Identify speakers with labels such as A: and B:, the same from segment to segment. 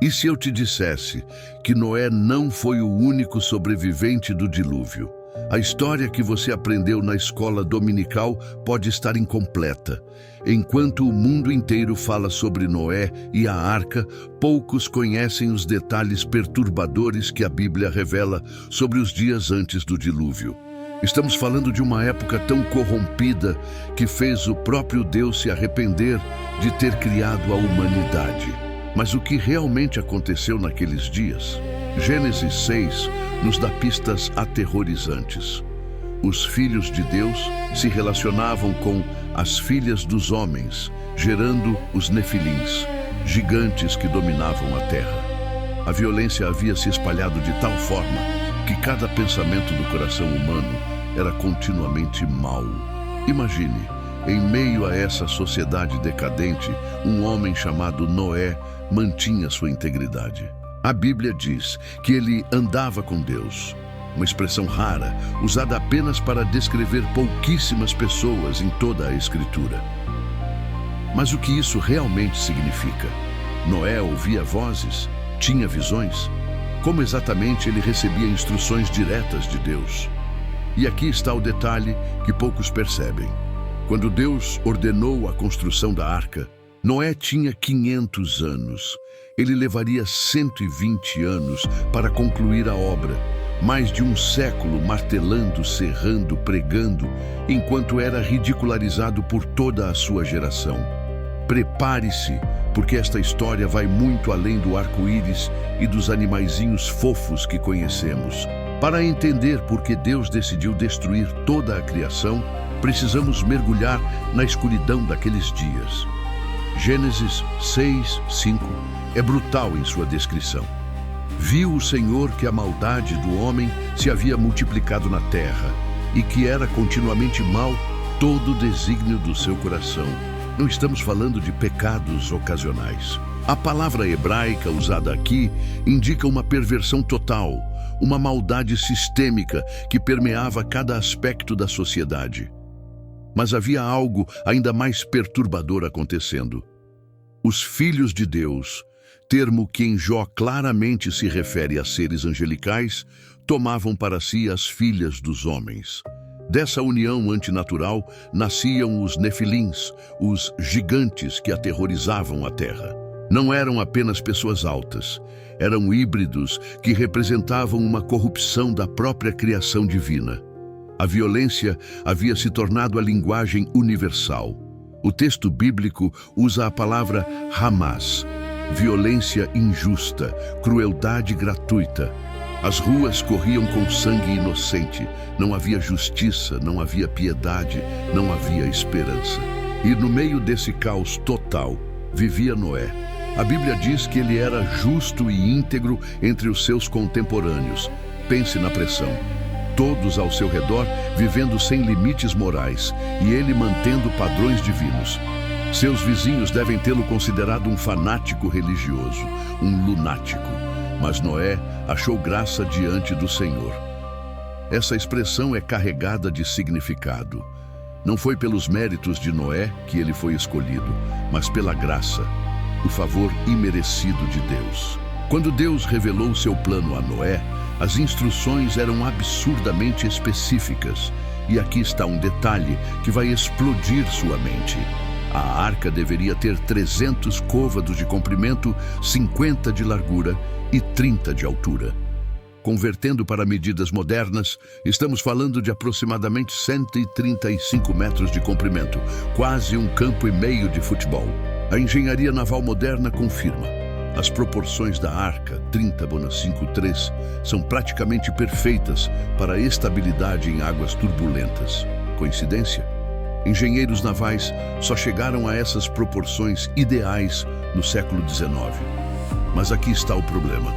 A: E se eu te dissesse que Noé não foi o único sobrevivente do dilúvio? A história que você aprendeu na escola dominical pode estar incompleta. Enquanto o mundo inteiro fala sobre Noé e a arca, poucos conhecem os detalhes perturbadores que a Bíblia revela sobre os dias antes do dilúvio. Estamos falando de uma época tão corrompida que fez o próprio Deus se arrepender de ter criado a humanidade. Mas o que realmente aconteceu naqueles dias? Gênesis 6 nos dá pistas aterrorizantes. Os filhos de Deus se relacionavam com as filhas dos homens, gerando os nefilins, gigantes que dominavam a terra. A violência havia se espalhado de tal forma que cada pensamento do coração humano era continuamente mau. Imagine, em meio a essa sociedade decadente, um homem chamado Noé mantinha sua integridade. A Bíblia diz que ele andava com Deus, uma expressão rara, usada apenas para descrever pouquíssimas pessoas em toda a Escritura. Mas o que isso realmente significa? Noé ouvia vozes? Tinha visões? Como exatamente ele recebia instruções diretas de Deus? E aqui está o detalhe que poucos percebem. Quando Deus ordenou a construção da arca, Noé tinha 500 anos. Ele levaria 120 anos para concluir a obra, mais de um século martelando, serrando, pregando, enquanto era ridicularizado por toda a sua geração. Prepare-se, porque esta história vai muito além do arco-íris e dos animaizinhos fofos que conhecemos. Para entender por que Deus decidiu destruir toda a criação, precisamos mergulhar na escuridão daqueles dias. Gênesis 6:5 é brutal em sua descrição. Viu o Senhor que a maldade do homem se havia multiplicado na terra e que era continuamente mau todo o desígnio do seu coração. Não estamos falando de pecados ocasionais. A palavra hebraica usada aqui indica uma perversão total, uma maldade sistêmica que permeava cada aspecto da sociedade. Mas havia algo ainda mais perturbador acontecendo. Os filhos de Deus, termo que em Jó claramente se refere a seres angelicais, tomavam para si as filhas dos homens. Dessa união antinatural nasciam os nefilins, os gigantes que aterrorizavam a terra. Não eram apenas pessoas altas, eram híbridos que representavam uma corrupção da própria criação divina. A violência havia se tornado a linguagem universal. O texto bíblico usa a palavra Hamas, violência injusta, crueldade gratuita. As ruas corriam com sangue inocente, não havia justiça, não havia piedade, não havia esperança. E no meio desse caos total, vivia Noé. A Bíblia diz que ele era justo e íntegro entre os seus contemporâneos. Pense na pressão. Todos ao seu redor vivendo sem limites morais e ele mantendo padrões divinos. Seus vizinhos devem tê-lo considerado um fanático religioso, um lunático. Mas Noé achou graça diante do Senhor. Essa expressão é carregada de significado. Não foi pelos méritos de Noé que ele foi escolhido, mas pela graça, o favor imerecido de Deus. Quando Deus revelou seu plano a Noé, as instruções eram absurdamente específicas. E aqui está um detalhe que vai explodir sua mente. A arca deveria ter 300 côvados de comprimento, 50 de largura e 30 de altura. Convertendo para medidas modernas, estamos falando de aproximadamente 135 metros de comprimento, quase um campo e meio de futebol. A engenharia naval moderna confirma. As proporções da arca 30-5-3 são praticamente perfeitas para a estabilidade em águas turbulentas. Coincidência? Engenheiros navais só chegaram a essas proporções ideais no século XIX. Mas aqui está o problema.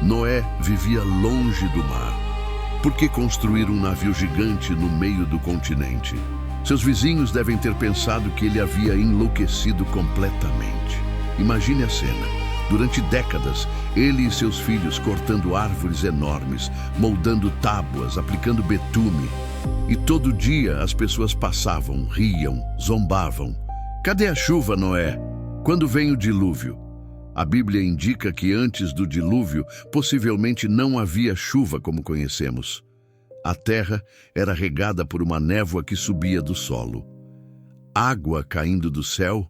A: Noé vivia longe do mar. Por que construir um navio gigante no meio do continente? Seus vizinhos devem ter pensado que ele havia enlouquecido completamente. Imagine a cena. Durante décadas, ele e seus filhos cortando árvores enormes, moldando tábuas, aplicando betume. E todo dia as pessoas passavam, riam, zombavam. Cadê a chuva, Noé? Quando vem o dilúvio? A Bíblia indica que antes do dilúvio, possivelmente não havia chuva como conhecemos. A terra era regada por uma névoa que subia do solo. Água caindo do céu,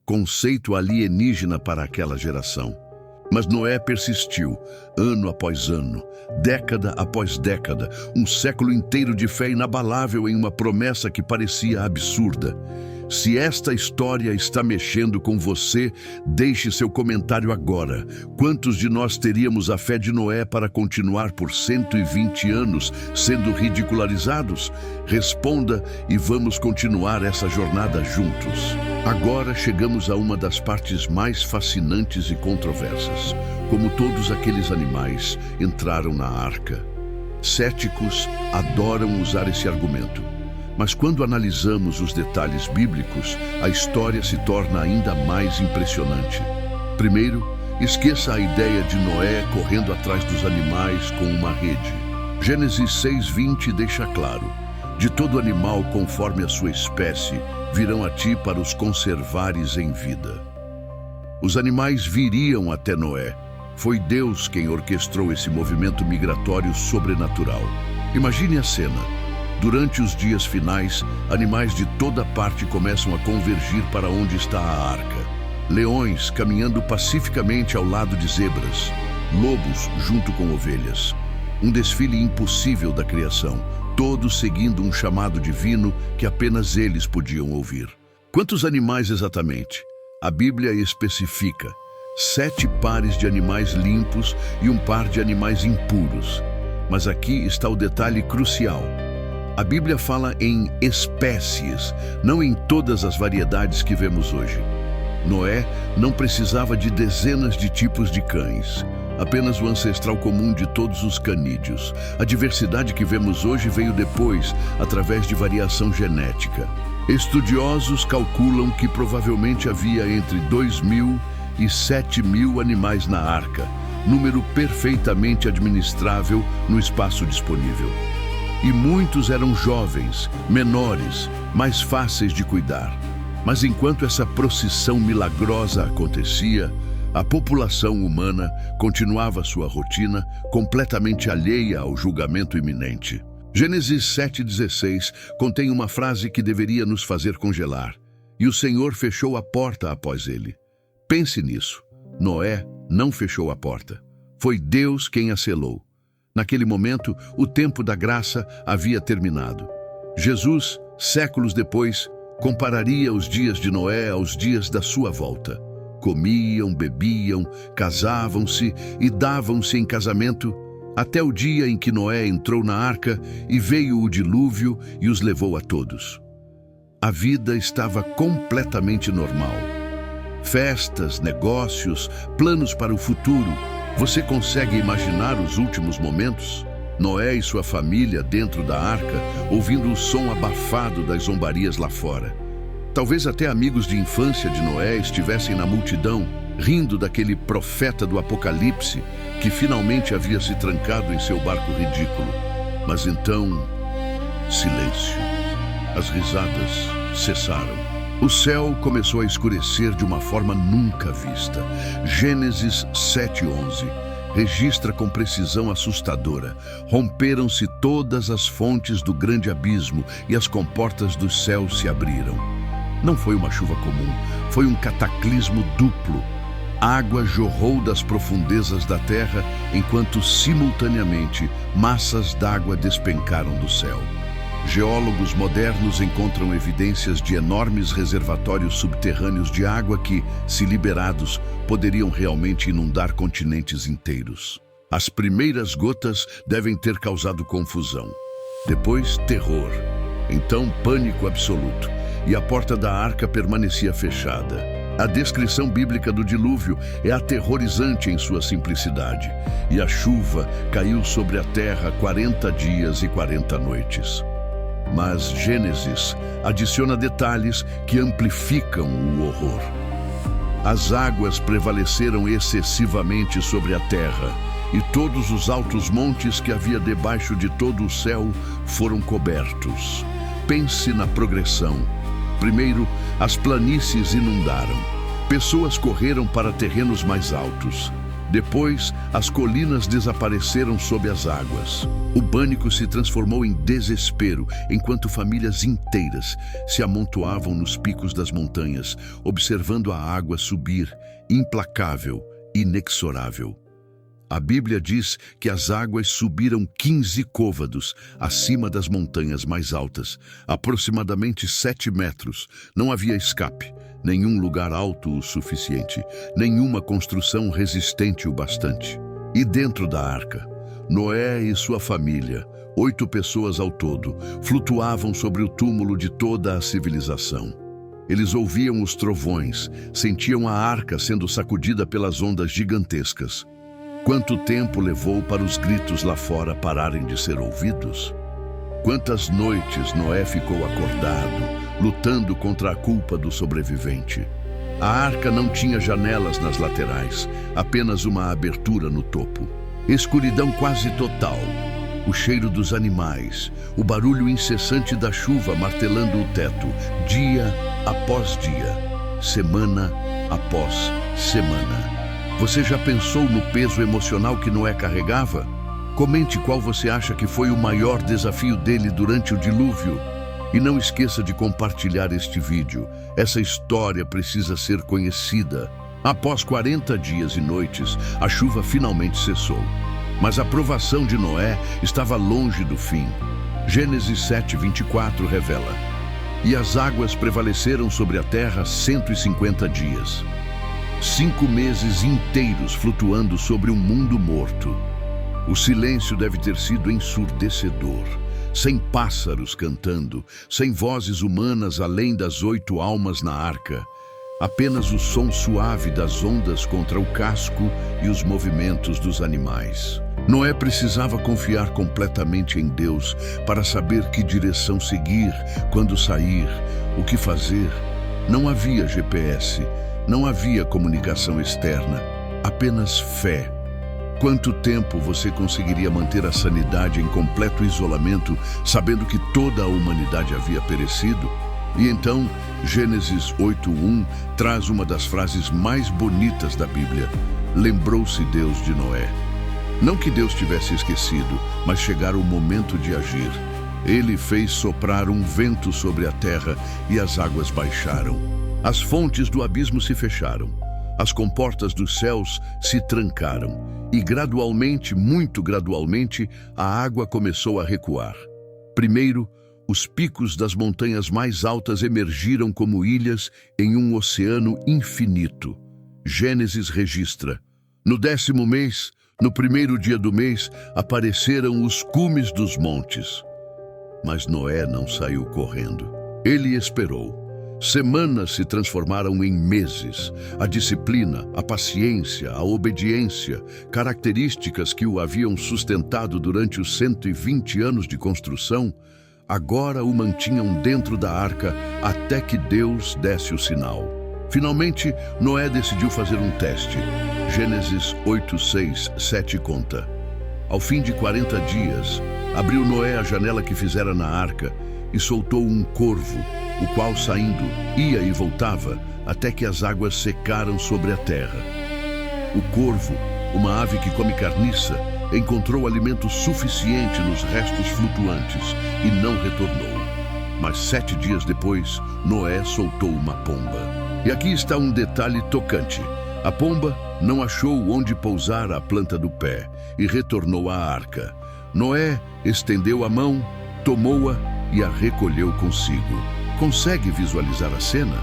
A: conceito alienígena para aquela geração. Mas Noé persistiu, ano após ano, década após década, um século inteiro de fé inabalável em uma promessa que parecia absurda. Se esta história está mexendo com você, deixe seu comentário agora. Quantos de nós teríamos a fé de Noé para continuar por 120 anos sendo ridicularizados? Responda e vamos continuar essa jornada juntos. Agora chegamos a uma das partes mais fascinantes e controversas. Como todos aqueles animais entraram na arca. Céticos adoram usar esse argumento. Mas quando analisamos os detalhes bíblicos, a história se torna ainda mais impressionante. Primeiro, esqueça a ideia de Noé correndo atrás dos animais com uma rede. Gênesis 6:20 deixa claro: de todo animal conforme a sua espécie, virão a ti para os conservares em vida. Os animais viriam até Noé. Foi Deus quem orquestrou esse movimento migratório sobrenatural. Imagine a cena. Durante os dias finais, animais de toda parte começam a convergir para onde está a arca. Leões caminhando pacificamente ao lado de zebras, lobos junto com ovelhas. Um desfile impossível da criação, todos seguindo um chamado divino que apenas eles podiam ouvir. Quantos animais exatamente? A Bíblia especifica: 7 pares de animais limpos e um par de animais impuros. Mas aqui está o detalhe crucial. A Bíblia fala em espécies, não em todas as variedades que vemos hoje. Noé não precisava de dezenas de tipos de cães, apenas o ancestral comum de todos os canídeos. A diversidade que vemos hoje veio depois, através de variação genética. Estudiosos calculam que provavelmente havia entre 2.000 e 7.000 animais na arca, número perfeitamente administrável no espaço disponível. E muitos eram jovens, menores, mais fáceis de cuidar. Mas enquanto essa procissão milagrosa acontecia, a população humana continuava sua rotina, completamente alheia ao julgamento iminente. Gênesis 7:16 contém uma frase que deveria nos fazer congelar. E o Senhor fechou a porta após ele. Pense nisso. Noé não fechou a porta. Foi Deus quem a selou. Naquele momento, o tempo da graça havia terminado. Jesus, séculos depois, compararia os dias de Noé aos dias da sua volta. Comiam, bebiam, casavam-se e davam-se em casamento, até o dia em que Noé entrou na arca e veio o dilúvio e os levou a todos. A vida estava completamente normal. Festas, negócios, planos para o futuro. Você consegue imaginar os últimos momentos? Noé e sua família dentro da arca, ouvindo o som abafado das zombarias lá fora. Talvez até amigos de infância de Noé estivessem na multidão, rindo daquele profeta do Apocalipse que finalmente havia se trancado em seu barco ridículo. Mas então, silêncio. As risadas cessaram. O céu começou a escurecer de uma forma nunca vista. Gênesis 7:11 registra com precisão assustadora. Romperam-se todas as fontes do grande abismo e as comportas dos céus se abriram. Não foi uma chuva comum, foi um cataclismo duplo. Água jorrou das profundezas da terra, enquanto simultaneamente massas d'água despencaram do céu. Geólogos modernos encontram evidências de enormes reservatórios subterrâneos de água que, se liberados, poderiam realmente inundar continentes inteiros. As primeiras gotas devem ter causado confusão. Depois, terror. Então, pânico absoluto. E a porta da arca permanecia fechada. A descrição bíblica do dilúvio é aterrorizante em sua simplicidade. E a chuva caiu sobre a terra 40 dias e 40 noites. Mas Gênesis adiciona detalhes que amplificam o horror. As águas prevaleceram excessivamente sobre a terra, e todos os altos montes que havia debaixo de todo o céu foram cobertos. Pense na progressão. Primeiro, as planícies inundaram. Pessoas correram para terrenos mais altos. Depois, as colinas desapareceram sob as águas. O pânico se transformou em desespero, enquanto famílias inteiras se amontoavam nos picos das montanhas, observando a água subir, implacável, inexorável. A Bíblia diz que as águas subiram 15 côvados acima das montanhas mais altas, aproximadamente 7 metros. Não havia escape, nenhum lugar alto o suficiente, nenhuma construção resistente o bastante. E dentro da arca, Noé e sua família, 8 pessoas ao todo, flutuavam sobre o túmulo de toda a civilização. Eles ouviam os trovões, sentiam a arca sendo sacudida pelas ondas gigantescas. Quanto tempo levou para os gritos lá fora pararem de ser ouvidos? Quantas noites Noé ficou acordado, lutando contra a culpa do sobrevivente? A arca não tinha janelas nas laterais, apenas uma abertura no topo. Escuridão quase total. O cheiro dos animais, o barulho incessante da chuva martelando o teto, dia após dia, semana após semana. Você já pensou no peso emocional que Noé carregava? Comente qual você acha que foi o maior desafio dele durante o dilúvio. E não esqueça de compartilhar este vídeo. Essa história precisa ser conhecida. Após 40 dias e noites, a chuva finalmente cessou. Mas a provação de Noé estava longe do fim. Gênesis 7:24 revela: "E as águas prevaleceram sobre a terra 150 dias. 5 meses inteiros flutuando sobre um mundo morto. O silêncio deve ter sido ensurdecedor, sem pássaros cantando, sem vozes humanas além das 8 almas na arca. Apenas o som suave das ondas contra o casco e os movimentos dos animais. Noé precisava confiar completamente em Deus para saber que direção seguir, quando sair, o que fazer. Não havia GPS. Não havia comunicação externa, apenas fé. Quanto tempo você conseguiria manter a sanidade em completo isolamento, sabendo que toda a humanidade havia perecido? E então, Gênesis 8:1 traz uma das frases mais bonitas da Bíblia. Lembrou-se Deus de Noé. Não que Deus tivesse esquecido, mas chegara o momento de agir. Ele fez soprar um vento sobre a terra e as águas baixaram. As fontes do abismo se fecharam, as comportas dos céus se trancaram e gradualmente, muito gradualmente, a água começou a recuar. Primeiro, os picos das montanhas mais altas emergiram como ilhas em um oceano infinito. Gênesis registra: "No 10º mês, no primeiro dia do mês, apareceram os cumes dos montes." Mas Noé não saiu correndo. Ele esperou. Semanas se transformaram em meses. A disciplina, a paciência, a obediência, características que o haviam sustentado durante os 120 anos de construção, agora o mantinham dentro da arca até que Deus desse o sinal. Finalmente, Noé decidiu fazer um teste. Gênesis 8:6-7 conta: "Ao fim de 40 dias, abriu Noé a janela que fizera na arca e soltou um corvo, o qual, saindo, ia e voltava, até que as águas secaram sobre a terra. O corvo, uma ave que come carniça, encontrou alimento suficiente nos restos flutuantes e não retornou. Mas 7 dias depois, Noé soltou uma pomba. E aqui está um detalhe tocante. A pomba não achou onde pousar a planta do pé e retornou à arca. Noé estendeu a mão, tomou-a e a recolheu consigo. Consegue visualizar a cena?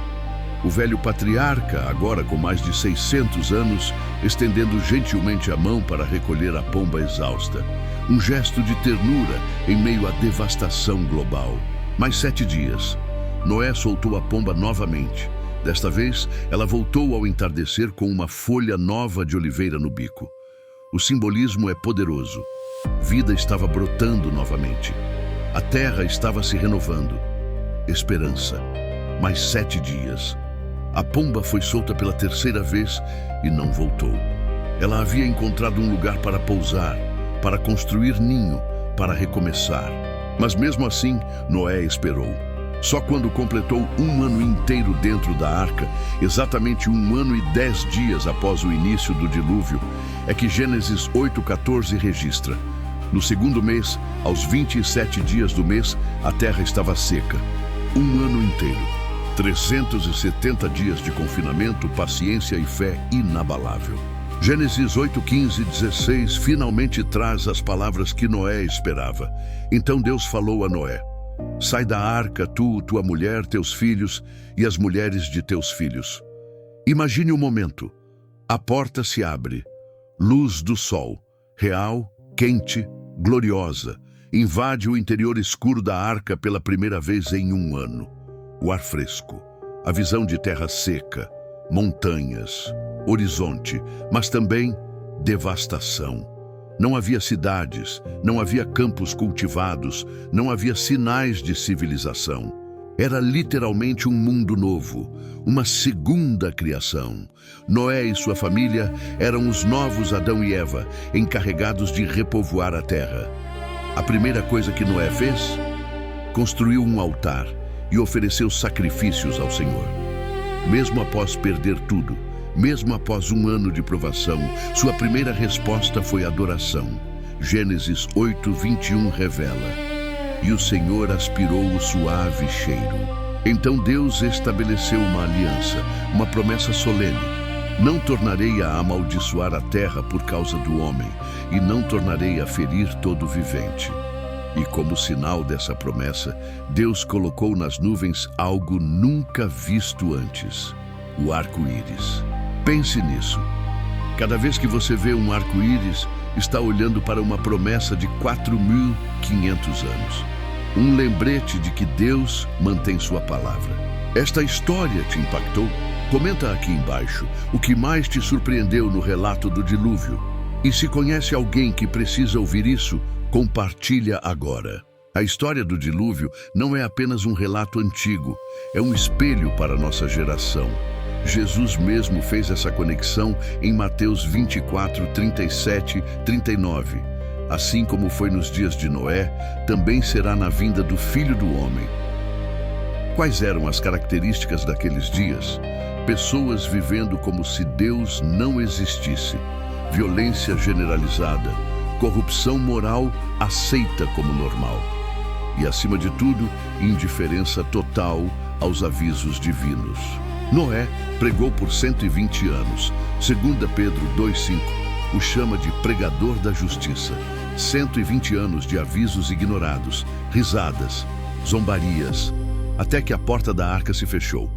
A: O velho patriarca, agora com mais de 600 anos, estendendo gentilmente a mão para recolher a pomba exausta. Um gesto de ternura em meio à devastação global. Mais 7 dias. Noé soltou a pomba novamente. Desta vez, ela voltou ao entardecer com uma folha nova de oliveira no bico. O simbolismo é poderoso. Vida estava brotando novamente. A terra estava se renovando. Esperança. Mais 7 dias. A pomba foi solta pela 3ª vez e não voltou. Ela havia encontrado um lugar para pousar, para construir ninho, para recomeçar. Mas mesmo assim, Noé esperou. Só quando completou 1 ano inteiro dentro da arca, exatamente 1 ano e 10 dias após o início do dilúvio, é que Gênesis 8:14 registra: no segundo mês, aos 27 dias do mês, a terra estava seca. 1 ano inteiro. 370 dias de confinamento, paciência e fé inabalável. Gênesis 8:15-16 finalmente traz as palavras que Noé esperava. Então Deus falou a Noé: sai da arca, tu, tua mulher, teus filhos e as mulheres de teus filhos. Imagine o momento. A porta se abre. Luz do sol, real, quente, gloriosa, invade o interior escuro da arca pela primeira vez em 1 ano. O ar fresco, a visão de terra seca, montanhas, horizonte, mas também devastação. Não havia cidades, não havia campos cultivados, não havia sinais de civilização. Era literalmente um mundo novo, uma segunda criação. Noé e sua família eram os novos Adão e Eva, encarregados de repovoar a terra. A primeira coisa que Noé fez? Construiu um altar e ofereceu sacrifícios ao Senhor. Mesmo após perder tudo, mesmo após 1 ano de provação, sua primeira resposta foi adoração. Gênesis 8:21 revela: e o Senhor aspirou o suave cheiro. Então Deus estabeleceu uma aliança, uma promessa solene: não tornarei a amaldiçoar a terra por causa do homem, e não tornarei a ferir todo vivente. E como sinal dessa promessa, Deus colocou nas nuvens algo nunca visto antes: o arco-íris. Pense nisso. Cada vez que você vê um arco-íris, está olhando para uma promessa de 4.500 anos. Um lembrete de que Deus mantém sua palavra. Esta história te impactou? Comenta aqui embaixo o que mais te surpreendeu no relato do dilúvio. E se conhece alguém que precisa ouvir isso, compartilha agora. A história do dilúvio não é apenas um relato antigo, é um espelho para a nossa geração. Jesus mesmo fez essa conexão em Mateus 24:37-39. Assim como foi nos dias de Noé, também será na vinda do Filho do Homem. Quais eram as características daqueles dias? Pessoas vivendo como se Deus não existisse, violência generalizada, corrupção moral aceita como normal e, acima de tudo, indiferença total aos avisos divinos. Noé pregou por 120 anos. 2 Pedro 2:5 o chama de pregador da justiça. 120 anos de avisos ignorados, risadas, zombarias, até que a porta da arca se fechou.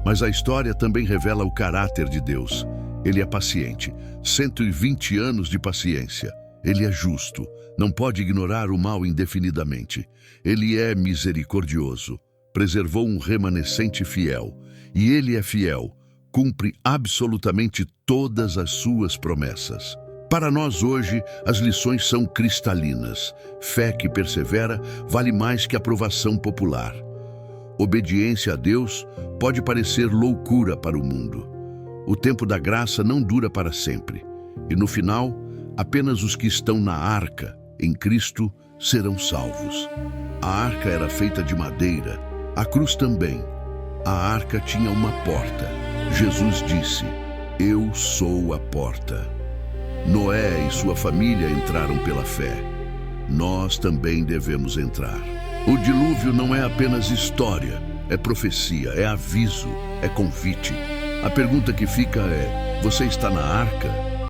A: Mas a história também revela o caráter de Deus. Ele é paciente, 120 anos de paciência. Ele é justo, não pode ignorar o mal indefinidamente. Ele é misericordioso, preservou um remanescente fiel. E ele é fiel, cumpre absolutamente todas as suas promessas. Para nós hoje, as lições são cristalinas. Fé que persevera vale mais que aprovação popular. Obediência a Deus pode parecer loucura para o mundo. O tempo da graça não dura para sempre. E no final, apenas os que estão na arca, em Cristo, serão salvos. A arca era feita de madeira, a cruz também. A arca tinha uma porta. Jesus disse: eu sou a porta. Noé e sua família entraram pela fé. Nós também devemos entrar. O dilúvio não é apenas história, é profecia, é aviso, é convite. A pergunta que fica é: você está na arca?